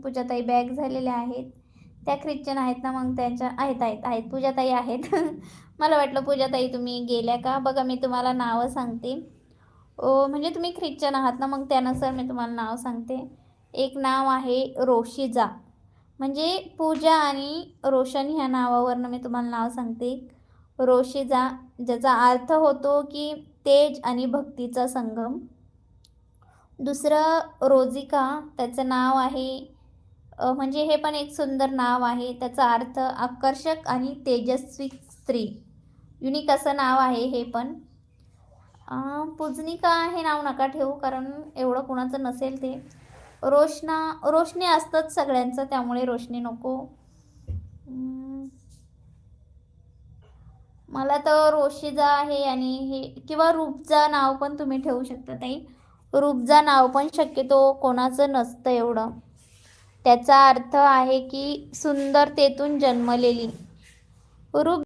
पूजाताई back झालेल्या आहेत. त्या ख्रिश्चन आहेत ना, मग त्यांच्या आहेत पूजाताई आहेत. मला वाटलं पूजाताई तुम्ही गेल्या का? बघा मी तुम्हाला नावं सांगते. म्हणजे तुम्ही ख्रिश्चन आहात ना, मग त्यानुसार मी तुम्हाला नाव सांगते. एक नाव आहे रोशिजा, म्हणजे पूजा आणि रोशन ह्या नावावरनं मी तुम्हाला नाव सांगते. रोशिजा, ज्याचा अर्थ होतो की तेज आणि भक्तीचा संगम. दुसरं रोजिका, त्याचं नाव आहे म्हणजे हे पण एक सुंदर नाव आहे. त्याचा अर्थ आकर्षक आणि तेजस्वी स्त्री. युनिक असं नाव आहे हे पण. पूजनिका हे नाव नका ठेवू, कारण एवढं कुणाचं नसेल ते. रोशनी असतंच सगळ्यांचं, त्यामुळे रोशनी नको. मला तर रोशिजा आहे आणि हे किंवा रूपजा नाव पण तुम्ही ठेवू शकता ताई. रूपजा नाव पण शक्यतो कोणाचं नसतं एवढं. त्याचा अर्थ आहे की सुंदरतेतून जन्मलेली. रूप